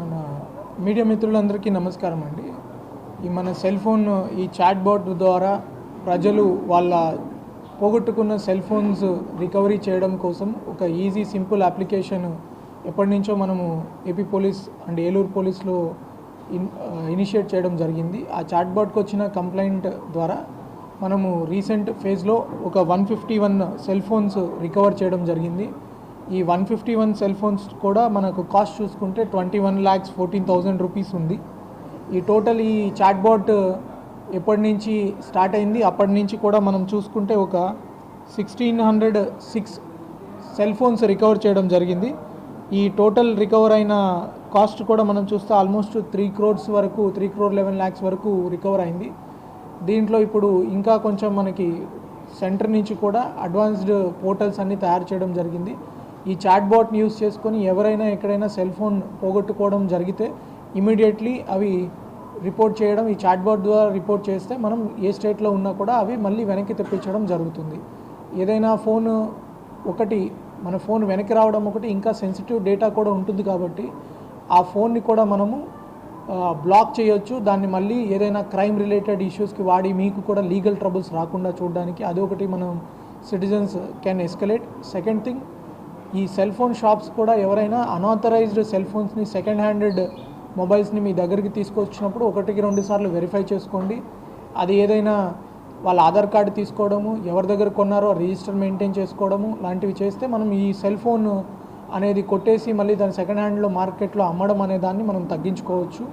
మన మీడియా మిత్రులందరికీ నమస్కారం అండి. ఈ మన సెల్ ఫోన్ ఈ చాట్ బాట్ ద్వారా ప్రజలు వాళ్ళ పోగొట్టుకున్న సెల్ ఫోన్స్ రికవరీ చేయడం కోసం ఒక ఈజీ సింపుల్ అప్లికేషన్ ఎప్పటి నుంచో మనము ఏపీ పోలీస్ అండ్ ఏలూరు పోలీస్లో ఇనిషియేట్ చేయడం జరిగింది. ఆ చాట్ బాట్కి వచ్చిన కంప్లైంట్ ద్వారా మనము రీసెంట్ ఫేజ్లో ఒక 151 సెల్ ఫోన్స్ రికవర్ చేయడం జరిగింది. ఈ 151 సెల్ ఫోన్స్ కూడా మనకు కాస్ట్ చూసుకుంటే 21,14,000 రూపీస్ ఉంది. ఈ టోటల్ ఈ చాట్ బాట్ ఎప్పటి నుంచి స్టార్ట్ అయింది అప్పటి నుంచి కూడా మనం చూసుకుంటే ఒక 1,606 సెల్ ఫోన్స్ రికవర్ చేయడం జరిగింది. ఈ టోటల్ రికవర్ అయిన కాస్ట్ కూడా మనం చూస్తే ఆల్మోస్ట్ 3 crores వరకు 3,11,00,000 వరకు రికవర్ అయింది. దీంట్లో ఇప్పుడు ఇంకా కొంచెం మనకి సెంటర్ నుంచి కూడా అడ్వాన్స్డ్ పోర్టల్స్ అన్నీ తయారు చేయడం జరిగింది. ఈ చాట్ బాట్ని యూస్ చేసుకొని ఎవరైనా ఎక్కడైనా సెల్ ఫోన్ పోగొట్టుకోవడం జరిగితే ఇమీడియట్లీ అవి రిపోర్ట్ చేయడం, ఈ చాట్ బాట్ ద్వారా రిపోర్ట్ చేస్తే మనం ఏ స్టేట్లో ఉన్నా కూడా అవి మళ్ళీ వెనక్కి తెప్పించడం జరుగుతుంది. ఏదైనా ఫోన్ ఒకటి మన ఫోన్ వెనక్కి రావడం ఒకటి, ఇంకా సెన్సిటివ్ డేటా కూడా ఉంటుంది కాబట్టి ఆ ఫోన్ని కూడా మనము బ్లాక్ చేయొచ్చు. దాన్ని మళ్ళీ ఏదైనా క్రైమ్ రిలేటెడ్ ఇష్యూస్కి వాడి మీకు కూడా లీగల్ ట్రబుల్స్ రాకుండా చూడడానికి అదొకటి మనం citizens can escalate. Second thing, ఈ సెల్ ఫోన్ షాప్స్ కూడా ఎవరైనా అన్ఆథరైజ్డ్ సెల్ ఫోన్స్ని సెకండ్ హ్యాండెడ్ మొబైల్స్ని మీ దగ్గరికి తీసుకొచ్చినప్పుడు 1-2 సార్లు వెరిఫై చేసుకోండి. అది ఏదైనా వాళ్ళ ఆధార్ కార్డు తీసుకోవడము, ఎవరి దగ్గర కొన్నారో రిజిస్టర్ మెయింటైన్ చేసుకోవడము లాంటివి చేస్తే మనం ఈ సెల్ ఫోన్ అనేది కొట్టేసి మళ్ళీ దాని సెకండ్ హ్యాండ్లో మార్కెట్లో అమ్మడం అనే దాన్ని మనం తగ్గించుకోవచ్చు.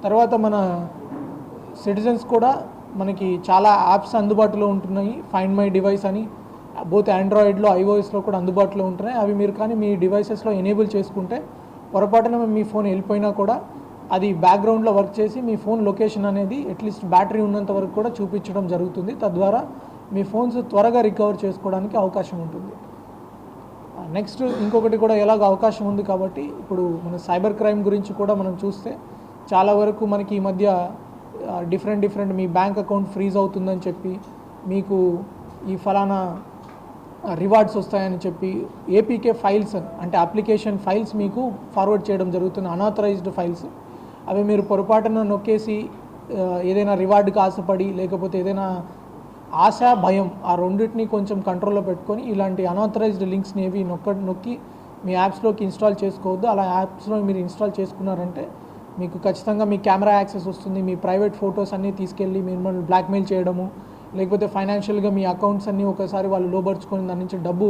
తర్వాత మన సిటిజన్స్ కూడా మనకి చాలా యాప్స్ అందుబాటులో ఉంటున్నాయి. ఫైండ్ మై డివైస్ అని బోత్ ఆండ్రాయిడ్లో ఐఓఎస్లో కూడా అందుబాటులో ఉంటున్నాయి. అవి మీరు కానీ మీ డివైసెస్లో ఎనేబుల్ చేసుకుంటే పొరపాటున మీ ఫోన్ వెళ్ళిపోయినా కూడా అది బ్యాక్గ్రౌండ్లో వర్క్ చేసి మీ ఫోన్ లొకేషన్ అనేది అట్లీస్ట్ బ్యాటరీ ఉన్నంత వరకు కూడా చూపించడం జరుగుతుంది. తద్వారా మీ ఫోన్స్ త్వరగా రికవర్ చేసుకోవడానికి అవకాశం ఉంటుంది. నెక్స్ట్ ఇంకొకటి కూడా ఎలాగ అవకాశం ఉంది కాబట్టి ఇప్పుడు మన సైబర్ క్రైమ్ గురించి కూడా మనం చూస్తే చాలా వరకు మనకి ఈ మధ్య డిఫరెంట్ మీ బ్యాంక్ అకౌంట్ ఫ్రీజ్ అవుతుందని చెప్పి మీకు ఈ ఫలానా రివార్డ్స్ వస్తాయని చెప్పి ఏపీకే ఫైల్స్ అంటే అప్లికేషన్ ఫైల్స్ మీకు ఫార్వర్డ్ చేయడం జరుగుతుంది, అన్ఆథరైజ్డ్ ఫైల్స్. అవి మీరు పొరపాటున నొక్కేసి ఏదైనా రివార్డుకి ఆశపడి లేకపోతే ఏదైనా ఆశ భయం ఆ రెండింటిని కొంచెం కంట్రోల్లో పెట్టుకొని ఇలాంటి అన్ఆథరైజ్డ్ లింక్స్ని ఏవి నొక్కి మీ యాప్స్లోకి ఇన్స్టాల్ చేసుకోవద్దు. అలా యాప్స్లో మీరు ఇన్స్టాల్ చేసుకున్నారంటే మీకు ఖచ్చితంగా మీ కెమెరా యాక్సెస్ వస్తుంది, మీ ప్రైవేట్ ఫొటోస్ అన్నీ తీసుకెళ్ళి మిమ్మల్ని బ్లాక్మెయిల్ చేయడము, లేకపోతే ఫైనాన్షియల్గా మీ అకౌంట్స్ అన్నీ ఒకసారి వాళ్ళు లోబర్చుకొని దాని నుంచి డబ్బు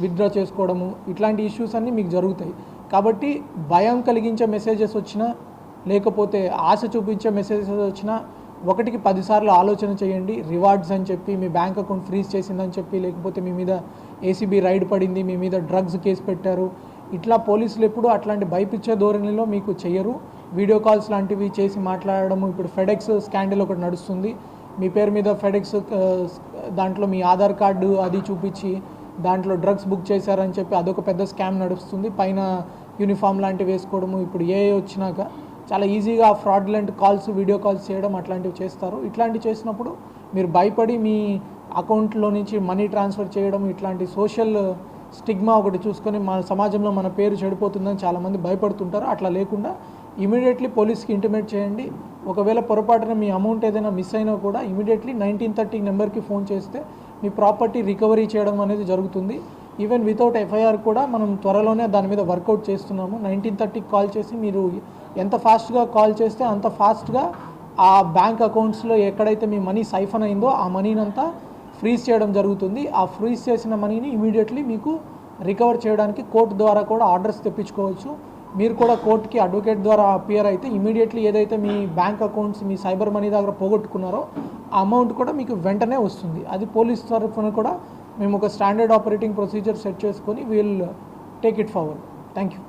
విత్డ్రా చేసుకోవడము, ఇట్లాంటి ఇష్యూస్ అన్నీ మీకు జరుగుతాయి. కాబట్టి భయం కలిగించే మెసేజెస్ వచ్చినా లేకపోతే ఆశ చూపించే మెసేజెస్ వచ్చినా 1కి 10 సార్లు ఆలోచన చేయండి. రివార్డ్స్ అని చెప్పి మీ బ్యాంక్ అకౌంట్ ఫ్రీజ్ చేసిందని చెప్పి లేకపోతే మీ మీద ఏసీబీ రైడ్ పడింది, మీ మీద డ్రగ్స్ కేసు పెట్టారు, ఇట్లా పోలీసులు ఎప్పుడు అట్లాంటి భయపించే ధోరణిలో మీకు చెయ్యరు. వీడియో కాల్స్ లాంటివి చేసి మాట్లాడడము, ఇప్పుడు ఫెడెక్స్ స్కాండల్ ఒకటి నడుస్తుంది. మీ పేరు మీద ఫెడెక్స్ దాంట్లో మీ ఆధార్ కార్డు అది చూపించి దాంట్లో డ్రగ్స్ బుక్ చేశారని చెప్పి అదొక పెద్ద స్కామ్ నడుస్తుంది. పైన యూనిఫామ్ లాంటివి వేసుకోవడము, ఇప్పుడు ఏ వచ్చినాక చాలా ఈజీగా ఫ్రాడ్లెంట్ కాల్స్ వీడియో కాల్స్ చేయడం అట్లాంటివి చేస్తారు. ఇట్లాంటివి చేసినప్పుడు మీరు భయపడి మీ అకౌంట్లో నుంచి మనీ ట్రాన్స్ఫర్ చేయడం, ఇట్లాంటి సోషల్ స్టిగ్మా ఒకటి చూసుకొని మన సమాజంలో మన పేరు చెడిపోతుందని చాలామంది భయపడుతుంటారు. అట్లా లేకుండా ఇమీడియట్లీ పోలీస్కి ఇంటిమేట్ చేయండి. ఒకవేళ పొరపాటున మీ అమౌంట్ ఏదైనా మిస్ అయినా కూడా ఇమీడియట్లీ 1930 నెంబర్కి ఫోన్ చేస్తే మీ ప్రాపర్టీ రికవరీ చేయడం అనేది జరుగుతుంది. ఈవెన్ వితౌట్ ఎఫ్ఐఆర్ కూడా మనం త్వరలోనే దాని మీద వర్కౌట్ చేస్తున్నాము. 1930కి కాల్ చేసి మీరు ఎంత ఫాస్ట్గా కాల్ చేస్తే అంత ఫాస్ట్గా ఆ బ్యాంక్ అకౌంట్స్లో ఎక్కడైతే మీ మనీ సైఫన్ అయిందో ఆ మనీని అంతా ఫ్రీజ్ చేయడం జరుగుతుంది. ఆ ఫ్రీజ్ చేసిన మనీని ఇమీడియట్లీ మీకు రికవర్ చేయడానికి కోర్టు ద్వారా కూడా ఆర్డర్స్ తెప్పించుకోవచ్చు. మీరు కూడా కోర్టుకి అడ్వకేట్ ద్వారా అపియర్ అయితే ఇమీడియట్లీ ఏదైతే మీ బ్యాంక్ అకౌంట్స్ మీ సైబర్ మనీ దగ్గర పోగొట్టుకున్నారో ఆ అమౌంట్ కూడా మీకు వెంటనే వస్తుంది. అది పోలీస్ తరఫున కూడా మేము ఒక స్టాండర్డ్ ఆపరేటింగ్ ప్రొసీజర్ సెట్ చేసుకొని take it forward. Thank you.